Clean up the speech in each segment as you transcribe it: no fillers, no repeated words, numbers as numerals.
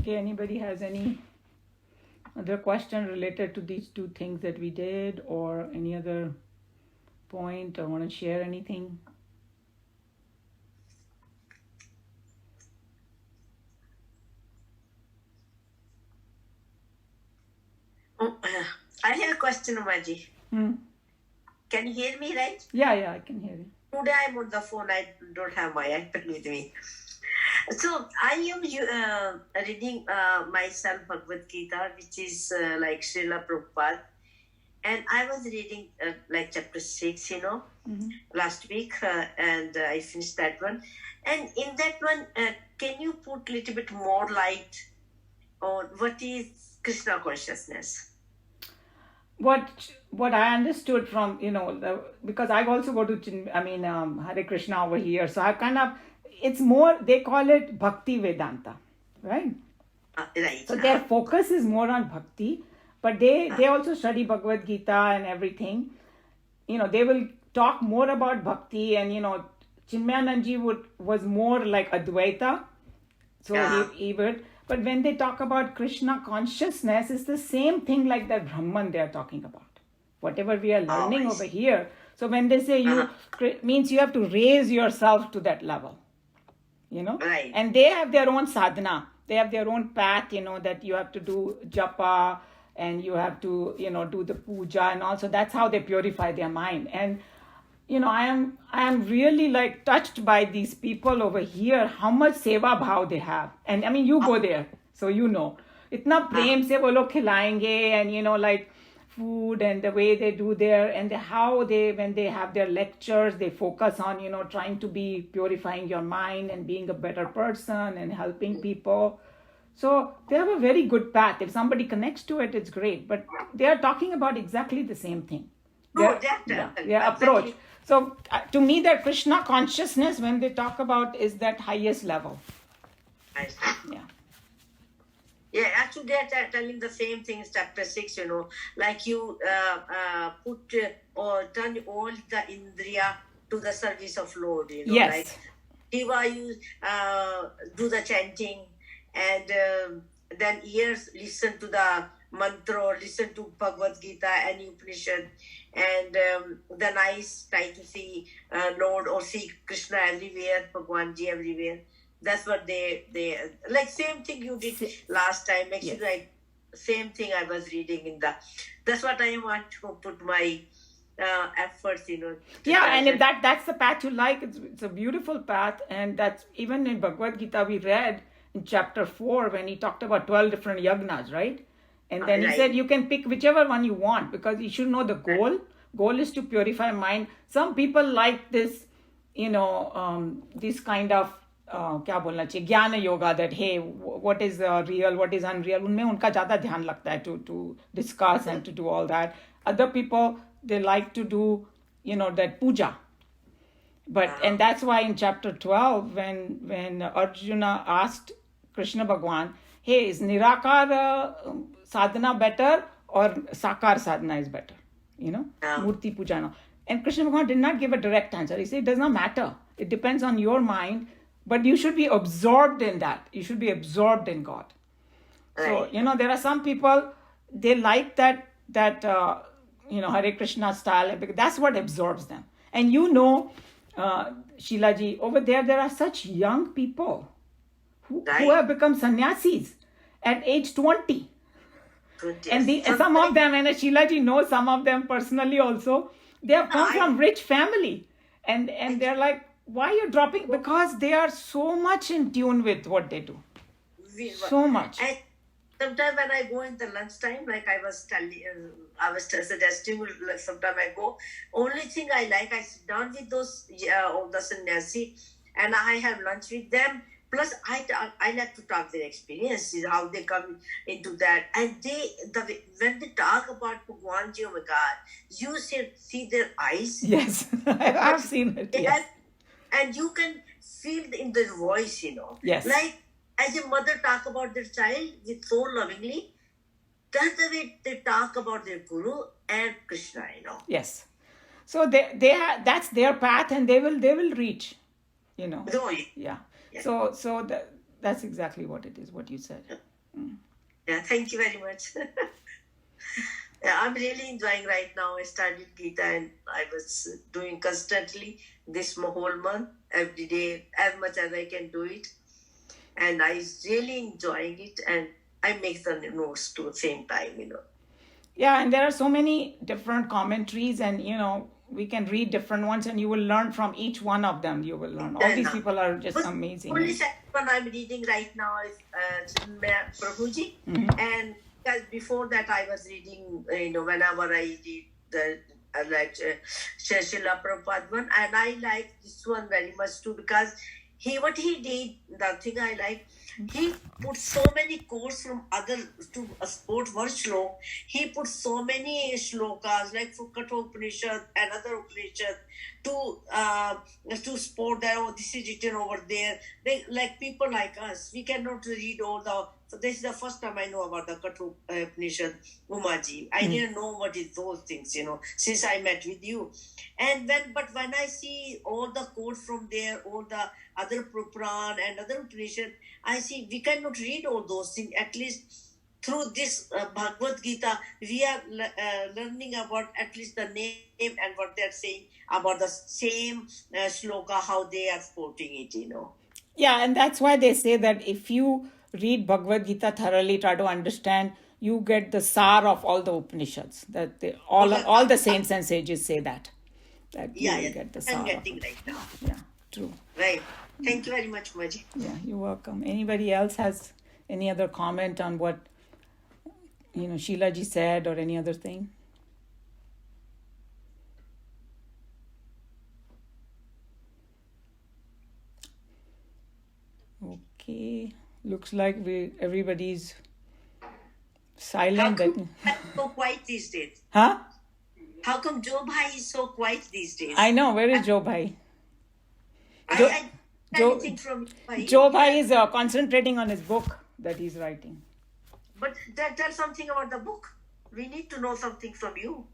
Okay, anybody has any other question related to these two things that we did, or any other point, or want to share anything? I have a question, Umaji. Hmm. Can you hear me, right? Yeah, I can hear you. Today I'm on the phone. I don't have my iPad with me. So I am reading myself Bhagavad Gita, which is like Srila Prabhupada. And I was reading like chapter 6, last week, and I finished that one. And in that one, can you put a little bit more light on what is Krishna consciousness? What I understood from, because I also go to Hare Krishna over here, so I kind of, it's more, they call it Bhakti Vedanta, right? Right. So their focus is more on bhakti, but they also study Bhagavad Gita and everything. They will talk more about bhakti, and Chinmayananji was more like Advaita, so he would. But when they talk about Krishna consciousness, it's the same thing like that Brahman they are talking about. Whatever we are learning over here. So when they say means you have to raise yourself to that level, Right. And they have their own sadhana. They have their own path, that you have to do japa, and you have to, do the puja, and also that's how they purify their mind. And I am really like touched by these people over here, how much seva bhav they have. And I mean, you go there, so itna prem se wo log khilayenge, and like food, and the way they do there, and how they, when they have their lectures, they focus on trying to be purifying your mind and being a better person and helping people. So they have a very good path. If somebody connects to it, it's great. But they are talking about exactly the same thing. Their approach. So to me, that Krishna consciousness, when they talk about, is that highest level. Yeah, actually they're telling the same thing in chapter 6, like you put or turn all the Indriya to the service of Lord, Yes. Like Shiva, you do the chanting, and then ears listen to the mantra, or listen to Bhagavad Gita and Upanishad, and the eyes try to see Lord or see Krishna everywhere, Bhagwanji everywhere. That's what they like, same thing you did last time. Actually, like same thing I was reading in the. That's what I want to put my efforts, And if that's the path you like, it's a beautiful path, and that's even in Bhagavad Gita we read in chapter 4 when he talked about 12 different yagnas, right? And then he said you can pick whichever one you want, because you should know the goal. Goal is to purify mind. Some people like this, this kind of क्या बोलना चाहिए, ज्ञान yoga, that hey, what is real, what is unreal, उनमें उनका ज़्यादा ध्यान लगता है to discuss and to do all that. Other people, they like to do, that puja. But and that's why in chapter 12, when Arjuna asked Krishna Bhagwan, hey, is Nirakar sadhana better or Sakar sadhana is better? Murti puja. And Krishna Bhagwan did not give a direct answer. He said it does not matter. It depends on your mind. But you should be absorbed in that. You should be absorbed in God. Right. So, there are some people, they like that Hare Krishna style, because that's what absorbs them. And Sheilaji, over there are such young people who have become sannyasis at age 20. And some of them, and Sheilaji knows some of them personally also, they have come from rich family. And they're like, why are you dropping? Because they are so much in tune with what they do. So much. And sometimes when I go in the lunchtime, like I was suggesting, like sometimes I go, only thing I like, I sit down with those, the sannyasi, and I have lunch with them. Plus, I like to talk their experiences, how they come into that. And when they talk about Bhagwanji, oh my God, you see their eyes. Yes, I've seen it. Yes. And you can feel in their voice, Yes. Like as a mother talk about their child with so lovingly, that's the way they talk about their Guru and Krishna, Yes. So that's their path, and they will reach, Oh, Yeah. So that's exactly what it is, what you said. Yeah, thank you very much. Yeah, I'm really enjoying right now. I started Gita and I was doing constantly this whole month, every day, as much as I can do it. And I really enjoying it, and I make the notes too at the same time. Yeah, and there are so many different commentaries, and we can read different ones, and you will learn from each one of them. You will learn. All these people are just But amazing. only second one I'm reading right now is Chinmaya Prabhuji, and because before that I was reading, whenever I read the like Srila Prabhupada one, and I like this one very much too because what he did, the thing I like, he put so many quotes from other to support one shlok. He put so many shlokas like for Kathopanishad and other Upanishad to support that. Oh, this is written over there. They like people like us. We cannot read all the. So this is the first time I know about the Kathopanishad, Umaji. I didn't know what is those things, since I met with you. And when I see all the quotes from there, all the other Puran and other Upanishad, I see we cannot read all those things. At least through this Bhagavad Gita, we are learning about at least the name and what they're saying about the same shloka, how they are quoting it, Yeah, and that's why they say that if you read Bhagavad Gita thoroughly, try to understand, you get the sar of all the Upanishads. That all the saints and sages say that. That you will get the sar. I'm getting right now. Yeah, true. Right. Thank you very much, Maji. Yeah, you're welcome. Anybody else has any other comment on what Sheila ji said or any other thing? Okay, looks like everybody's silent. How come so quiet these days? Huh? How come Joe Bhai is so quiet these days? I know. Where is Joe Bhai? Joe Bhai is concentrating on his book that he's writing. But tell something about the book. We need to know something from you.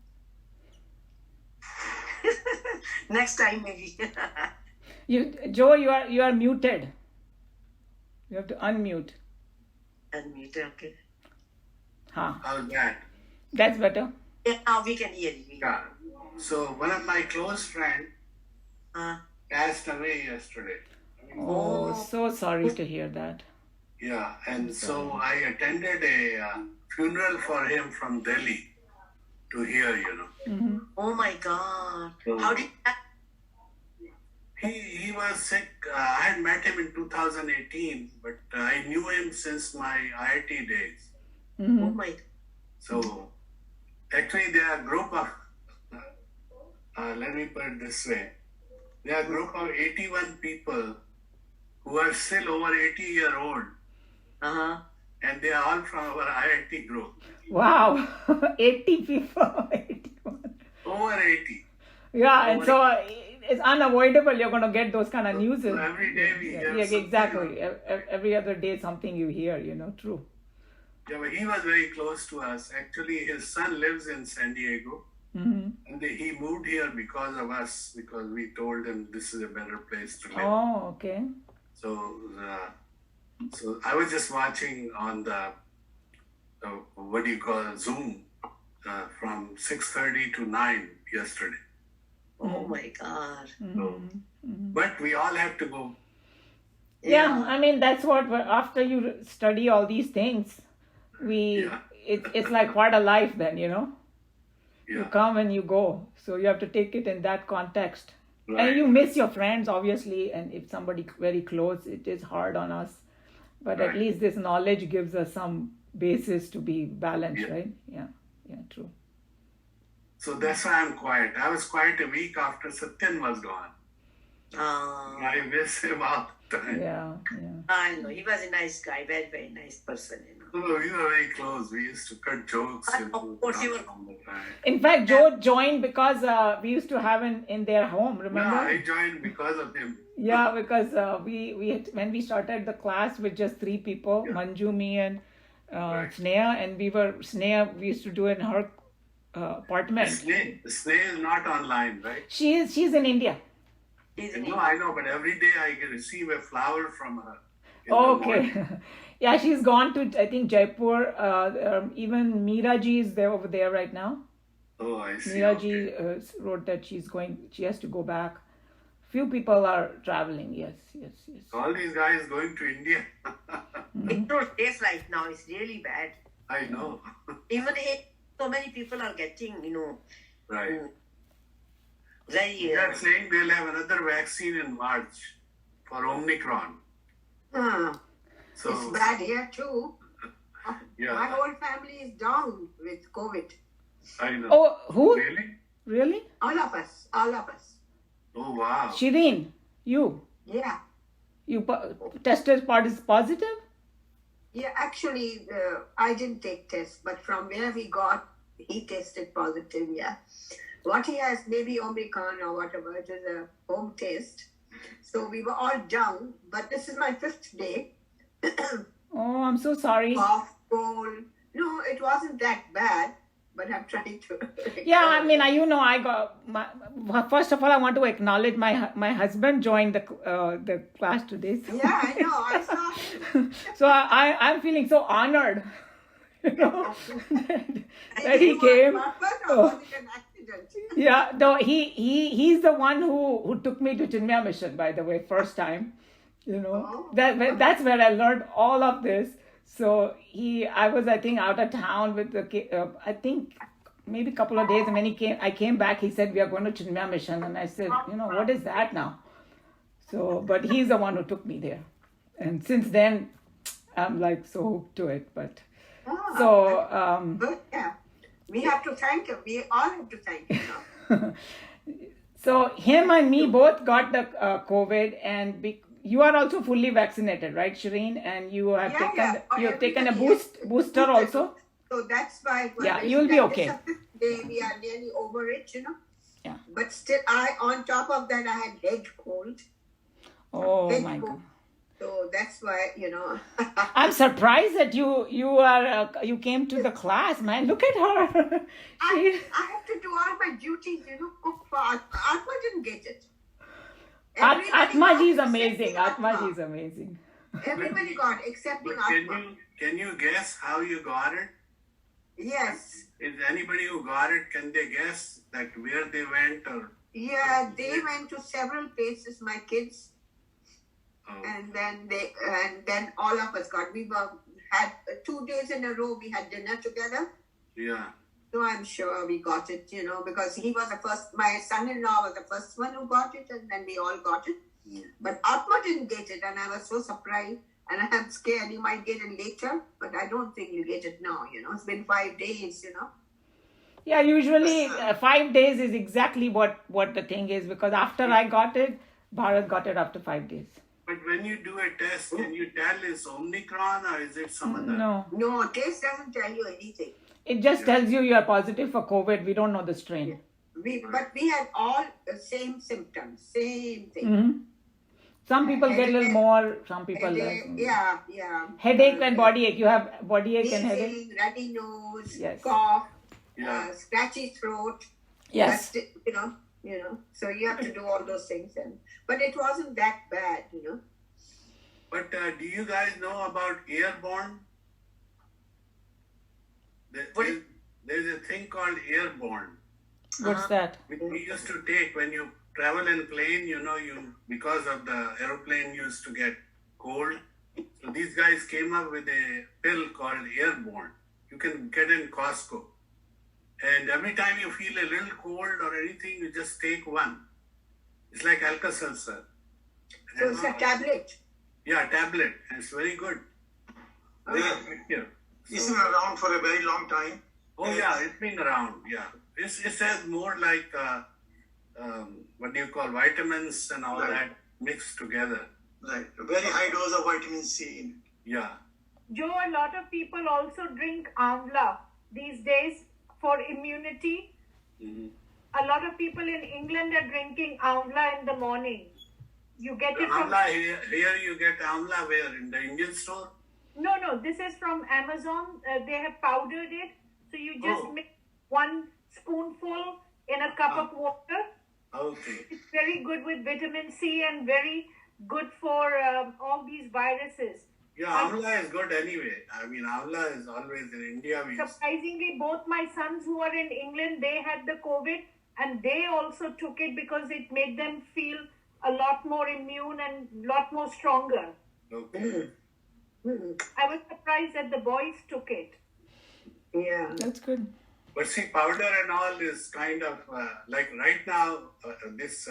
Next time, maybe. Joe, you are muted. You have to unmute. Unmute, okay. Huh. How's that? That's better. Yeah, now we can hear you. Yeah. So one of my close friends passed away yesterday. Oh, so sorry to hear that. Yeah, and so I attended a funeral for him from Delhi to here, Mm-hmm. Oh my God. So How did that? he was sick. I had met him in 2018, but I knew him since my IIT days. Mm-hmm. Oh my. So actually there are a group of, let me put it this way, there are a group of 81 people who are still over 80-year-old. And they are all from our IIT group. Wow, 80 people. 81. Over 80. Yeah, and so it's unavoidable. You're going to get those kind of news. So every day we hear Yeah, something. exactly. Every other day, something you hear. True. Yeah, but he was very close to us. Actually, his son lives in San Diego. Mm-hmm. And he moved here because of us, because we told him this is a better place to live. Oh, okay. So I was just watching on the Zoom from 6:30 to 9 yesterday. Oh my God. So, but we all have to go. Yeah, I mean that's what after you study all these things, it's like part of life. Then you come and you go, so you have to take it in that context. Right. And you miss your friends, obviously, and if somebody very close, it is hard on us. But at least this knowledge gives us some basis to be balanced, right? Yeah, true. So that's why I'm quiet. I was quiet a week after Satyan was gone. I miss him all the time. Yeah. I know. He was a nice guy, very, very nice person. So we were very close. We used to cut jokes. Of course, you were. In fact, Joe joined because we used to have in their home, remember? Yeah, I joined because of him. Yeah, because we had, when we started the class with just 3 people, Manju, me, and Sneha, and we used to do it in her apartment. Sneha is not online, right? She's in India. No, I know, but every day I receive a flower from her. Okay. Yeah, she's gone to, I think, Jaipur. Even Meera ji is there over there right now. Oh, I see. Meera Okay. ji wrote that she has to go back. Few people are traveling. Yes, yes, yes. All these guys going to India. It's not safe right now. It's really bad. I know. Even if so many people are getting, Right. very. They are saying they'll have another vaccine in March for Omicron. So, It's bad here too. My yeah, whole family is down with COVID. I know. Oh, who? Really? Really? All of us. Oh, wow. Shireen, you Yeah. tested positive? Yeah, actually, I didn't take test, but from where we got, he tested positive, yeah. What he has, maybe Omicron or whatever, it is a home test. So we were all down, but this is my 5th day. Oh, I'm so sorry. Cough, cold. No, it wasn't that bad, but I'm trying to. Yeah, I mean, I got first of all, I want to acknowledge my husband joined the class today. So, Yeah, I know. I saw him. so I'm feeling so honored, that he You were came. purpose or Oh. was it an accident? Yeah, no, he's the one who took me to Chinmaya Mission, by the way, first time. Oh. That's where I learned all of this. So I was, I think, out of town with I think maybe a couple of days, and when I came back, he said we are going to Chinmaya Mission, and I said, what is that now? So, but he's the one who took me there, and since then, I'm like so hooked to it. But Ah, so. But yeah, we have to thank him. We all have to thank him now. So him and me both got the COVID, and you are also fully vaccinated, right, Shireen? And you have taken a Everybody is- booster also. So that's why. Yeah, you'll be okay. We are nearly over it, Yeah. But still, on top of that, I had head cold. Oh Head my cold. God! So that's why, I'm surprised that you came to the class, man. Look at her. I have to do all my duties, cook for Atma didn't get it. Atma ji is got it amazing. except Atma ji Atma. is amazing. Everybody got excepting But Atma. can you guess how you got it? Yes. Is anybody who got it, can they guess that where they went or? Yeah, they went to several places, my kids, Oh, and then all of us got. We had 2 days in a row. We had dinner together, yeah. so I'm sure we got it. Because he was the first. My son-in-law was the first one who got it, and then we all got it. But Atma didn't get it, and I was so surprised. And I'm scared you might get it later, but I don't think you get it now. It's been 5 days. Yeah, usually 5 days is exactly what the thing is, because after I got it, Bharat got it after 5 days. But when you do a test, can you tell it's Omicron or is it some other? No, No, taste doesn't tell you anything. it just tells you are positive for COVID. We don't know the strain. But we had all the same symptoms, same thing. Mhm. Some people get a little more, some people less. Yeah. Headache and body ache. You have body ache and headache? Sneezing, runny nose, Yes. cough, Yeah. scratchy throat. Yes. But, so you have to do all those things. But it wasn't that bad. But do you guys know about airborne? There's a thing called airborne. What's that? Which we used to take when you travel in plane, you because of the aeroplane used to get cold. So these guys came up with a pill called airborne. You can get in Costco. And every time you feel a little cold or anything, you just take one. It's like Alka-Seltzer. So it's a tablet. Yeah, tablet. And it's very good. Very effective. It's been around for a very long time. Oh yeah, it's been around. Yeah, it says more like what do you call vitamins and all Right. that mixed together. Right. A very high dose of vitamin C in it. Yeah. Joe, a lot of people also drink amla these days for immunity. Mhm. A lot of people in England are drinking amla in the morning. You get it from... Amla here you get amla where in the Indian store. No, this is from Amazon. They have powdered it. So you just Oh. mix 1 spoonful in a cup of water. Okay. It's very good with vitamin C and very good for all these viruses. Yeah, Amla is good anyway. I mean, Amla is always in India. We use. Surprisingly, both my sons who are in England, they had the COVID and they also took it because it made them feel a lot more immune and a lot more stronger. Okay. I was surprised that the boys took it. Yeah. That's good. But see, powder and all is kind of like right now, this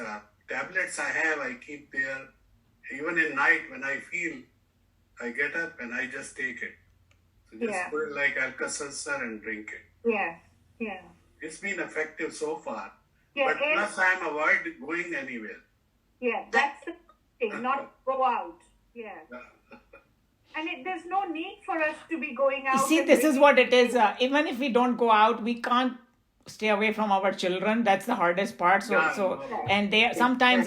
tablets I have, I keep there. Even in night when I feel, I get up and I just take it. So just Yeah. put it like Alka-Seltzer and drink it. Yeah, yeah. It's been effective so far. Yeah, But plus I'm avoid going anywhere. yeah, that's the thing, not go out. Yeah. And there's no need for us to be going You out. see, and this is drinking. what it is. Even if we don't go out, we can't stay away from our children. That's the hardest part. And they sometimes,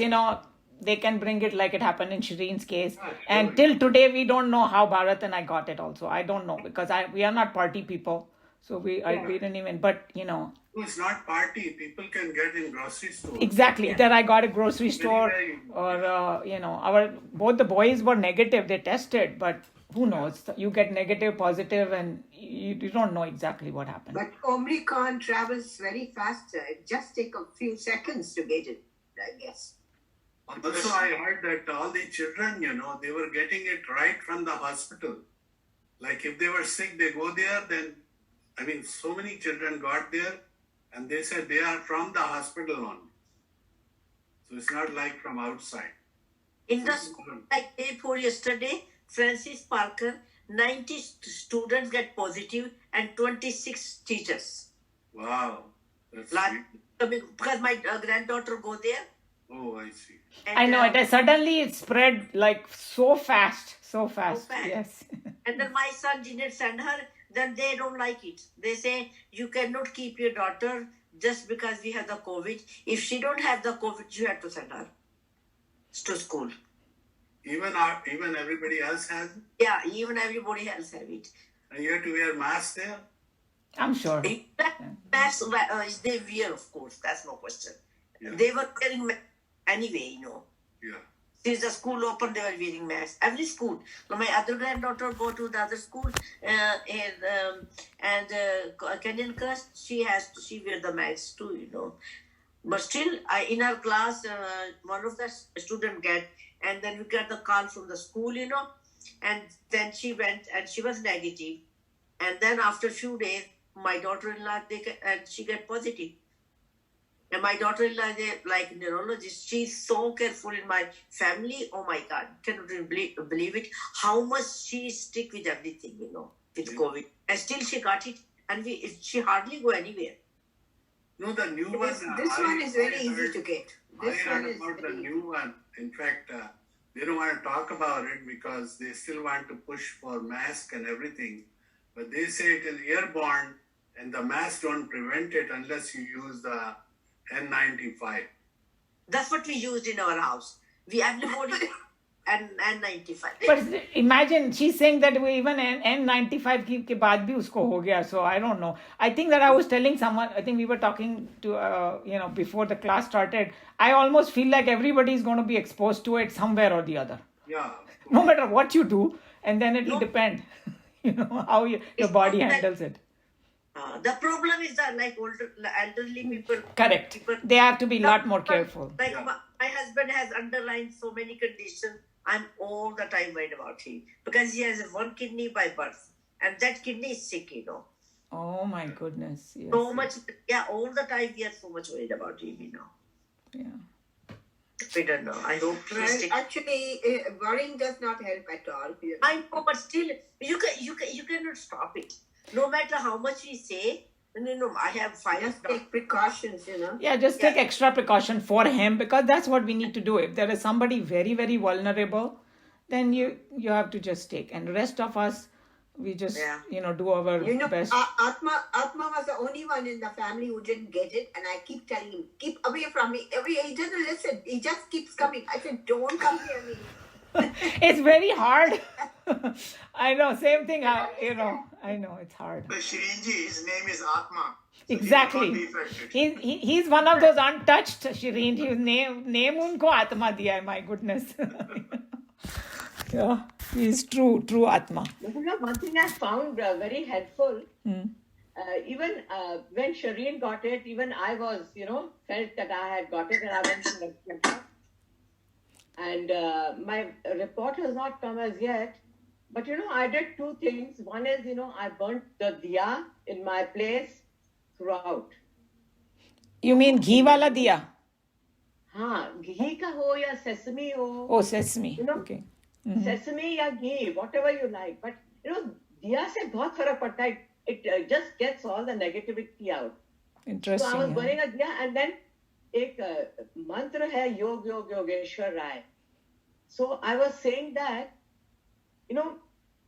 they can bring it like it happened in Shireen's case. Yeah, And sure. till today, we don't know how Bharat and I got it also. I don't know because we are not party people. So we didn't even, but No, it's not party. People can get in grocery stores. exactly. That I got a grocery store very- or, both the boys were negative. They tested, but who knows? You get negative, positive, and you don't know exactly what happened. But Omicron travels very faster. It just takes a few seconds to get it, I guess. Also, I heard that all the children, they were getting it right from the hospital. Like if they were sick, they go there, then, so many children got there and they said they are from the hospital only. So it's not like from outside. In the school, like day before yesterday, Francis Parker, 90 students get positive and 26 teachers. Wow. That's Like, sweet. because my granddaughter go there. Oh, I see. And, I know it. Suddenly it spread like so fast. fast. Yes. And then my son didn't send her. Then they don't like it. They say you cannot keep your daughter just because we have the COVID. If she don't have the COVID, you have to send her to school. Even everybody else has it? Yeah, even everybody else have it. And you have to wear mask there? I'm sure. That's they wear, of course. That's no question. Yeah. They were wearing anyway, Yeah. Since the school opened, they were wearing masks. Every school. Now, my other granddaughter go to the other school, Kenyan Crest. She wear the mask too, But still, in our class, one of the student get, and then we got the call from the school, and then she went and she was negative, and then after a few days, my daughter-in-law she get positive. And my daughter-in-law is like neurologist. She's so careful in my family. Oh my God, cannot even believe it. How much she stick with everything, with COVID. And still she got it, and she hardly go anywhere. No, the new one. This one is very easy to get. I This one heard is about the very easy. new one. In fact, they don't want to talk about it because they still want to push for mask and everything. But they say it is airborne and the mask don't prevent it unless you use the N95. That's what we used in our house. We everybody and N95. But imagine she's saying that we even N95 के बाद भी उसको हो गया. So I don't know. I think that I was telling someone. I think we were talking to before the class started. I almost feel like everybody is going to be exposed to it somewhere or the other. Yeah. No matter what you do, and then it will depend. How your body not that- handles it. The problem is that like elderly people. Correct. They have to be a lot more careful. Like Yeah. my husband has underlined so many conditions. I'm all the time worried about him because he has one kidney by birth, and that kidney is sick. Oh my goodness. Yes. So much. Yeah, all the time we are so much worried about him. Yeah. We don't know. I hope he Well, stays. actually, worrying does not help at all. I know, but still, you cannot stop it. No matter how much we say, I have five. Just take precautions, Yeah, just take extra precaution for him because that's what we need to do. If there is somebody very, very vulnerable, then you have to just take. And the rest of us, we just, do our best. Atma was the only one in the family who didn't get it, and I keep telling him, keep away from me. He doesn't listen. He just keeps coming. I said, don't come near me. It's very hard. I know, same thing. I know it's hard. But Shirinji, his name is Atma. So Exactly. He will not be affected. He's one of those untouched, Shireen. His name unko Atma diya hai, my goodness. Yeah, he's true Atma. But you know, one thing I found very helpful, even when Shireen got it, even I was, felt that I had got it and I went to the checkup. And my report has not come as yet. But, I did two things. One is, I burnt the diya in my place throughout. You mean ghee wala diya? हाँ, घी का हो या sesame हो. Oh, sesame. You know, Okay. Sesame या घी, whatever you like. But, diya से बहुत फर्क पड़ता है. It just gets all the negativity out. Interesting. So I was yeah. burning a diya, and then एक mantra है योग योग योगेश्वर राय. So I was saying that,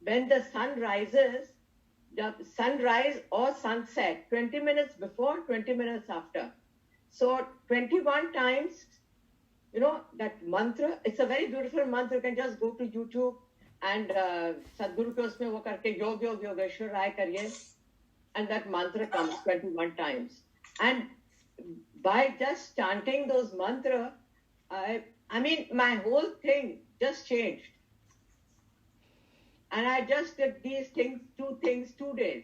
when the sun rises, the sunrise or sunset, 20 minutes before, 20 minutes after. So 21 times, that mantra, it's a very beautiful mantra. You can just go to YouTube and Sadhguru ke usme wo karke yog yog yogeshwar rai kariye, and that mantra comes 21 times. And by just chanting those mantra, I mean, my whole thing just changed. And I just did these things, 2 days.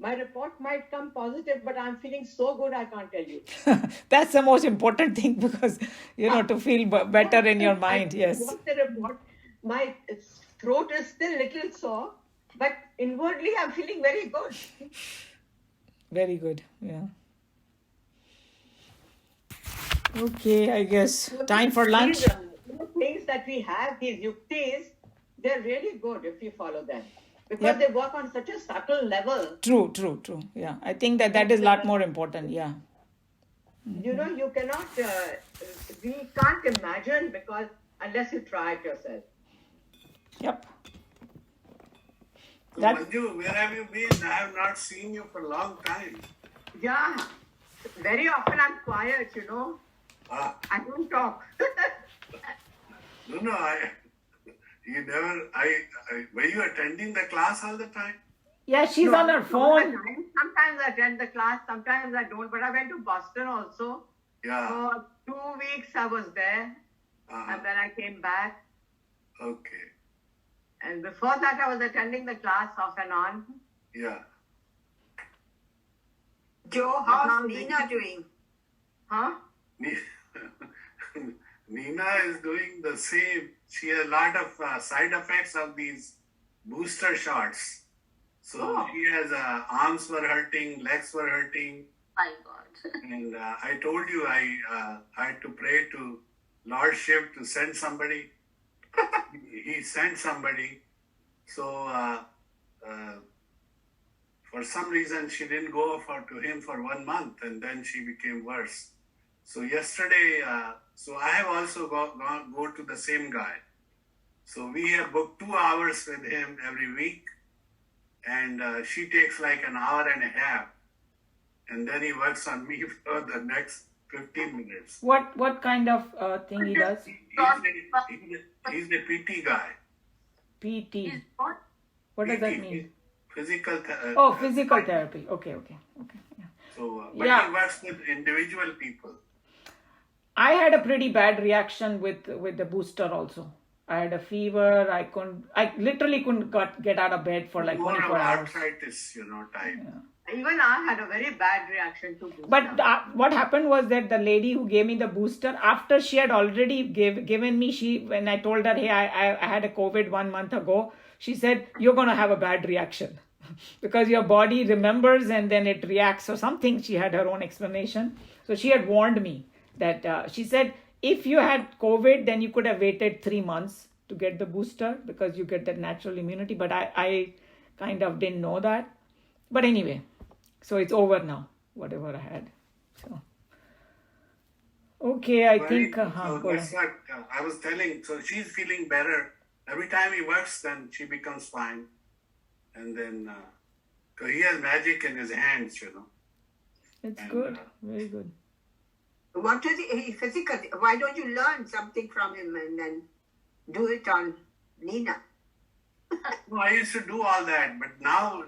My report might come positive, but I'm feeling so good, I can't tell you. That's the most important thing because, to feel better in your mind. Yes. I got the report. My throat is still little sore, but inwardly I'm feeling very good. Very good. Yeah. Okay, I guess time for lunch. These things that we have, these yuktis, they're really good if you follow them. Because they work on such a subtle level. True. Yeah, I think that is a lot more important. Yeah. You cannot, we can't imagine because unless you try it yourself. Yep. So Manju, where have you been? I have not seen you for a long time. Yeah, very often I'm quiet, Ah, I don't talk. no, were you attending the class all the time? Yeah, she's on her phone. Sometimes I attend the class, sometimes I don't. But I went to Boston also. Yeah. For 2 weeks I was there, and then I came back. Okay. And before that I was attending the class off and on. Yeah. Joe, how's Nina doing? Huh? Nina is doing the same. She has a lot of side effects of these booster shots. So she has arms were hurting, legs were hurting. My God. And I told you I had to pray to Lord Shiv to send somebody. He sent somebody. So for some reason she didn't go to him for 1 month, and then she became worse. So yesterday, so I have also go to the same guy. So we have booked 2 hours with him every week, and she takes like an hour and a half, and then he works on me for the next 15 minutes. What kind of thing he does? He's the PT guy. PT. What does that mean? Physical Physical therapy. Okay. Yeah. So, but he works with individual people. I had a pretty bad reaction with the booster also. I had a fever. I literally couldn't get out of bed for like 24 hours. Arthritis, type. Yeah. Even I had a very bad reaction to booster. But what happened was that the lady who gave me the booster, after she had already given me, when I told her, hey, I had a COVID 1 month ago, she said, you're going to have a bad reaction because your body remembers and then it reacts or something. She had her own explanation. So she had warned me that she said, if you had COVID, then you could have waited 3 months to get the booster because you get that natural immunity. But I kind of didn't know that. But anyway, so it's over now, whatever I had. So, okay, I think. So that's what I was telling. So she's feeling better. Every time he works, then she becomes fine. And then, so he has magic in his hands, It's good. Very good. What is he physically? Why don't you learn something from him and then do it on Nina? No, I used to do all that, but now,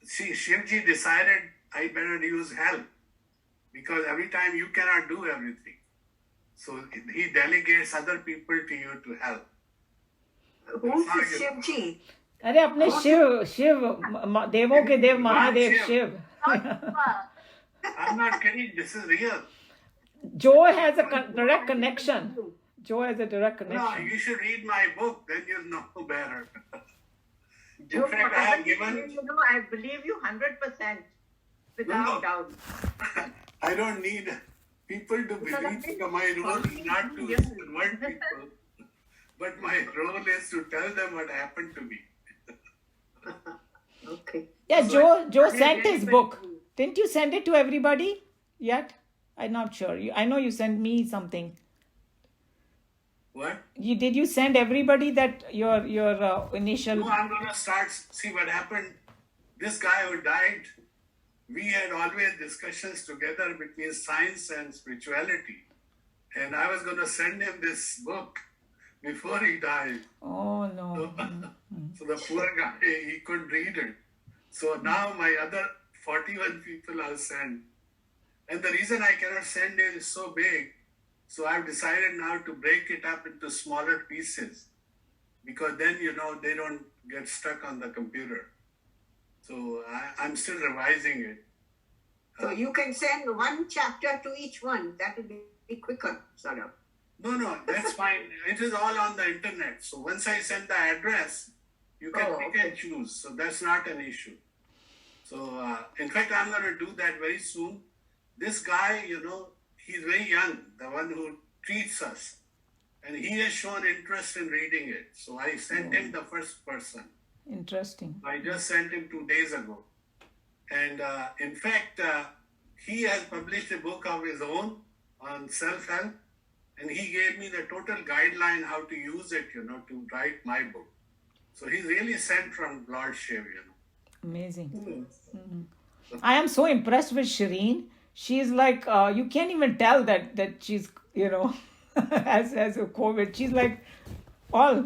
Shivji decided I better use help because every time you cannot do everything. So he delegates other people to you to help. Who's this Shivji? अरे अपने शिव देवों के देव Mahadev Shiv. I'm not kidding. This is real. Joe has a direct connection. Joe has a direct No, connection. you should read my book. Then you'll know better. In Joe, fact, I have given. you know, I believe you 100% without No. doubt. I don't need people to believe because my role is not to Yes. convert people, but my role is to tell them what happened to me. Okay. Yeah, Joe sent really his good book. news. Didn't you send it to everybody yet? I'm not sure. I know you sent me something. What? Did you send everybody that your initial? No, I'm gonna start. See what happened. This guy who died, we had always discussions together between science and spirituality, and I was gonna send him this book before he died. Oh no. So the poor guy, he couldn't read it. So now my other 41 people I'll send. And the reason I cannot send it is so big. So I've decided now to break it up into smaller pieces. Because then, they don't get stuck on the computer. So I'm still revising it. So you can send one chapter to each one. That will be quicker, sort of. No, that's fine. It is all on the internet. So once I send the address, you can pick and choose. So that's not an issue. So in fact, I'm going to do that very soon. This guy, he's very young, the one who treats us. And he has shown interest in reading it. So I sent him the first person. Interesting. I just sent him 2 days ago. And in fact, he has published a book of his own on self-help. And he gave me the total guideline how to use it, to write my book. So he's really sent from Lord Shiv, Amazing. Mhm. I am so impressed with Shireen. She's like, you can't even tell that she's, has a COVID. She's like all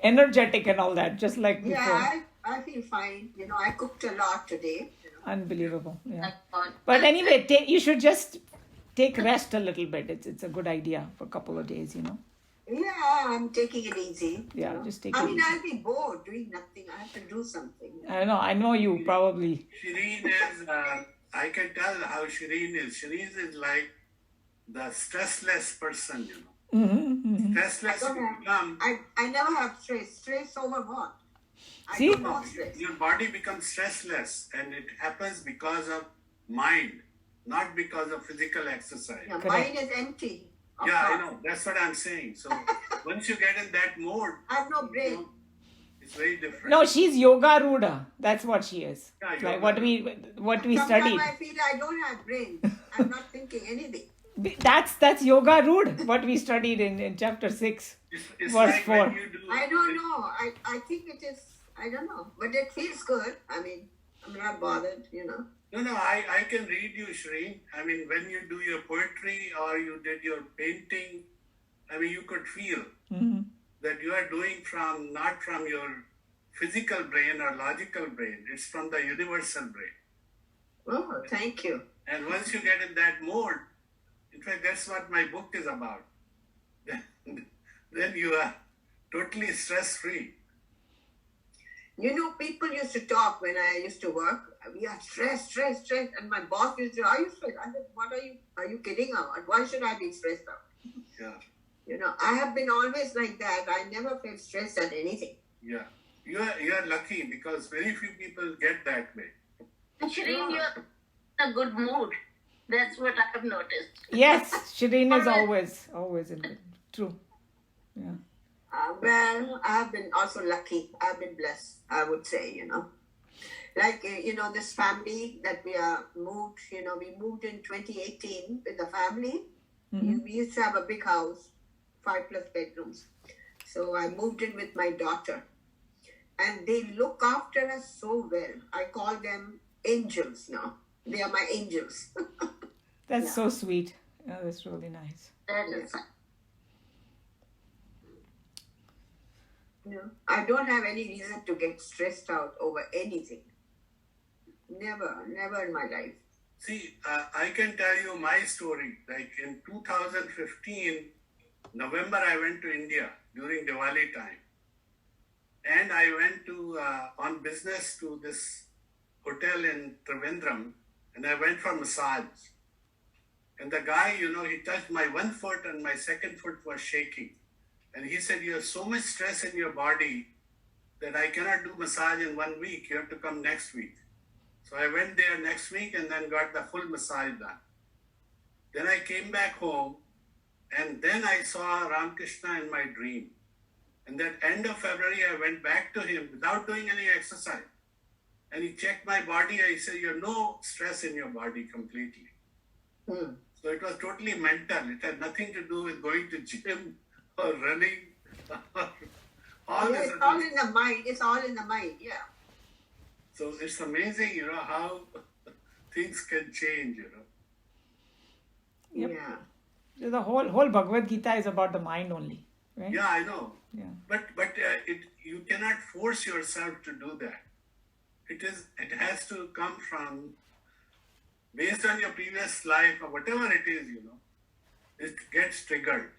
energetic and all that, just like before. Yeah, I feel fine. I cooked a lot today. Unbelievable. Yeah. But anyway, you should just take rest a little bit. It's a good idea for a couple of days, Yeah, I'm taking it easy. Yeah, just take it easy. I'll be bored doing nothing. I have to do something. I know you probably. Shireen is, I can tell how Shireen is. Shireen is like the stressless person, Stressless become, I never have stress. Stress over what? I See? don't know stress. your body becomes stressless and it happens because of mind, not because of physical exercise. Yeah, Correct. mine is empty. of Yeah, I thought. know. That's what I'm saying. So once you get in that mode, I have no brain. it's very different. No, she's yoga ruda. That's what she is. Yeah, Like yoga what we Sometimes studied. I feel I don't have brain. I'm not thinking anything. That's yoga rude. What we studied in chapter 6. It's verse like 4. when you do. I don't know. I think it is, I don't know. But it feels good. I mean, I'm not bothered, No, I can read you, Shireen. I mean, when you do your poetry or you did your painting, I mean, you could feel that you are doing not from your physical brain or logical brain. It's from the universal brain. Oh, thank you. And once you get in that mode, in fact, that's what my book is about. Then you are totally stress-free. People used to talk when I used to work. We are stressed. And my boss used to, are you stressed? I said, what are you kidding out? Why should I be stressed out? Yeah. I have been always like that. I never felt stressed at anything. Yeah. You are lucky because very few people get that way. Shireen, you're in a good mood. That's what I have noticed. Yes, Shireen is always in good. True. Yeah. Well, I have been also lucky. I've been blessed, I would say, Like, this family that we moved, we moved in 2018 with the family. We used to have a big house, 5+ bedrooms. So I moved in with my daughter. And they look after us so well. I call them angels now. They are my angels. That's so sweet. Yeah, that's really nice. That is I don't have any reason to get stressed out over anything. Never in my life. See, I can tell you my story. Like in 2015, November, I went to India during Diwali time. And I went to on business to this hotel in Trivandrum, and I went for massage. And the guy, he touched my one foot and my second foot was shaking. And he said, "You have so much stress in your body that I cannot do massage in 1 week. You have to come next week." So I went there next week and then got the full massage done. Then I came back home, and then I saw Ramakrishna in my dream. And that end of February, I went back to him without doing any exercise. And he checked my body. I said, "You have no stress in your body completely." So it was totally mental. It had nothing to do with going to gym or running. It's all in the mind. It's all in the mind. Yeah. So it's amazing, how things can change, Yep. Yeah. So the whole Bhagavad Gita is about the mind only, right? Yeah, I know. Yeah. But you cannot force yourself to do that. It has to come from based on your previous life or whatever it is, it gets triggered.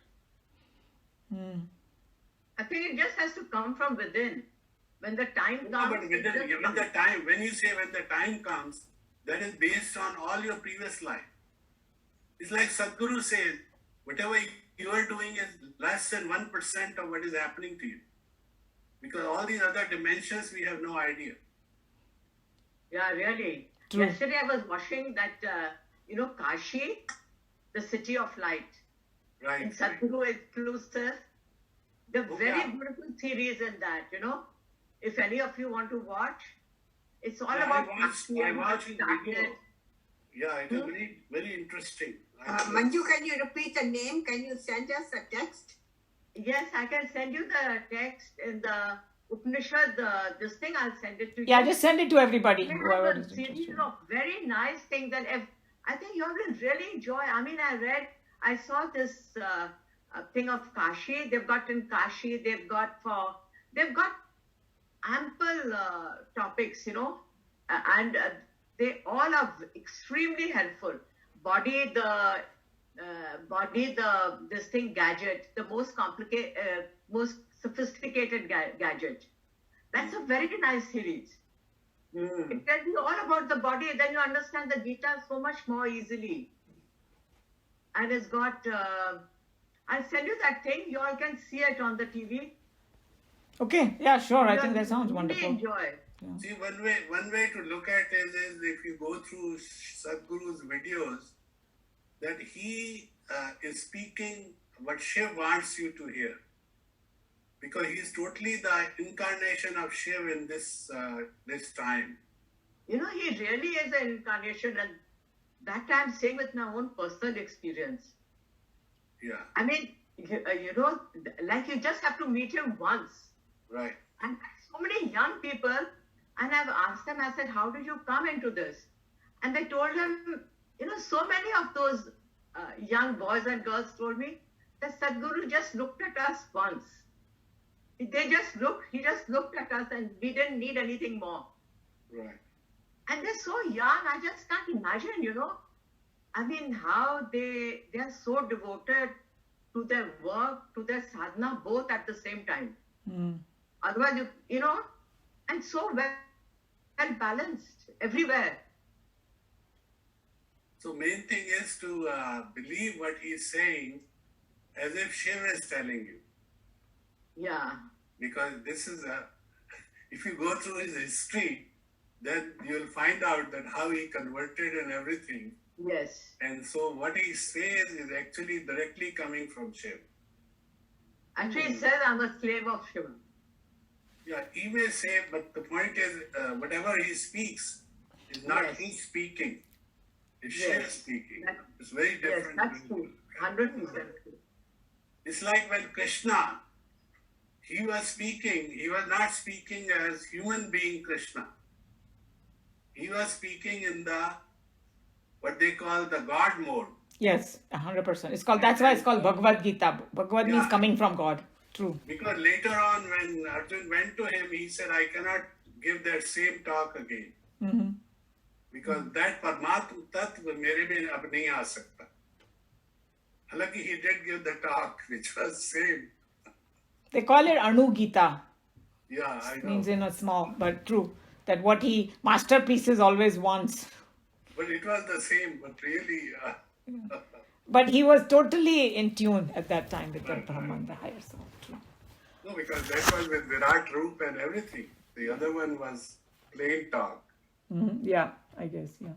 I think it just has to come from within. When the time No, comes, but it just when comes. the time, when you say when the time comes, that is based on all your previous life. It's like Sadhguru says, whatever you are doing is less than 1% of what is happening to you. Because all these other dimensions, we have no idea. Yeah, really. True. Yesterday I was watching that, Kashi, the city of light. Right. In Sadhguru exclusive. The Oh, very yeah. beautiful series in that, If any of you want to watch, it's all Yeah, about I Kashi and how it watched the video. started. Yeah, it is very, very interesting. Manju, can you repeat the name? Can you send us a text? Yes, I can send you the text in the Upanishad, this thing, I'll send it to you. Yeah, just send it to everybody. They Whoever have a is series interested. of very nice things that I think you will really enjoy. I mean, I saw this thing of Kashi. They've got in Kashi, they've got ample topics, and they all are extremely helpful. Body, this thing gadget, the most complicated, most sophisticated gadget. That's a very nice series. It tells you all about the body, then you understand the Gita so much more easily. And it's got, I'll send you that thing, you all can see it on the TV. Okay, yeah, sure. I You'll think that sounds really wonderful. enjoy. See, one way to look at it is if you go through Sadhguru's videos, that he is speaking what Shiv wants you to hear. Because he is totally the incarnation of Shiv in this time. He really is an incarnation, and that I'm saying with my own personal experience. Yeah, I mean, like you just have to meet him once. right. And so many young people, and I've asked them, I said, how did you come into this? And they told him, so many of those young boys and girls told me that Sadhguru just looked at us once. He just looked at us and we didn't need anything more. Right. And they're so young, I just can't imagine, I mean, how they're so devoted to their work, to their sadhana, both at the same time. Otherwise, and so well balanced everywhere. So main thing is to believe what he's saying as if Shiv is telling you. Yeah. Because this is if you go through his history, then you'll find out that how he converted and everything. Yes. And so what he says is actually directly coming from Shiv. Actually, it says I'm a slave of Shiva. Yeah, he may say, but the point is, whatever he speaks is not Yes. he speaking. It's Yes. Shiv speaking. That- It's very Yes, different. that's true. 100% true. It's like when Krishna, he was not speaking as human being Krishna. He was speaking in the, what they call the God mode. Yes, 100%. That's why it's called Bhagavad Gita. Bhagavad means Yeah. coming from God. True. Because later on when Arjun went to him, he said, I cannot give that same talk again. Because that Paramatma Tattva mere mein ab nahi aa sakta. Halaki he did give the talk, which was same. They call it Anu Gita. Yeah, I know. Means in a small, but true. That what he masterpieces always wants. But it was the same, but really, But he was totally in tune at that time with the Brahman, the higher soul. True. no, because that was with Virat Roop and everything. The other one was plain talk. Yeah, I guess, yeah.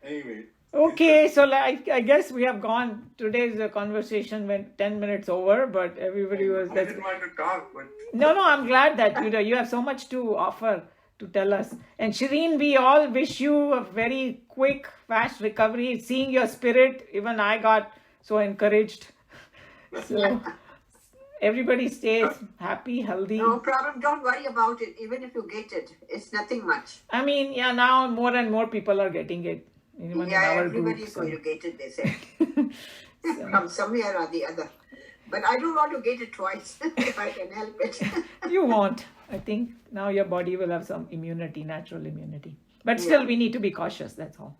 Anyway, Okay, so like, I guess we have gone. Today's conversation went 10 minutes over, but everybody was. I That's, didn't want to talk, but no, I'm glad that you have so much to offer to tell us. And Shireen, we all wish you a very quick, fast recovery. Seeing your spirit, even I got so encouraged. So everybody stays happy, healthy. No problem. Don't worry about it. Even if you get it, it's nothing much. I mean, yeah, now more and more people are getting it. Even Yeah, in our everybody's group. going to get it, they say, So, from somewhere or the other. But I don't want to get it twice if I can help it. you won't. I think now your body will have some immunity, natural immunity. But still, Yeah. we need to be cautious. That's all.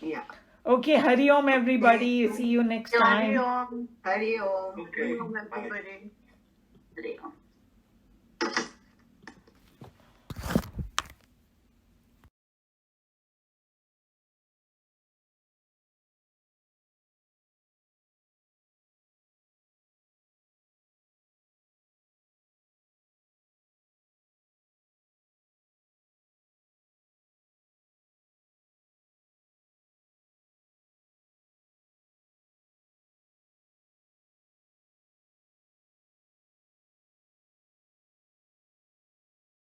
Yeah. Okay, Hari Om, everybody. See you next time. Hari Om. Hari Om. okay. Hari Om, Bye. everybody. Hari Om.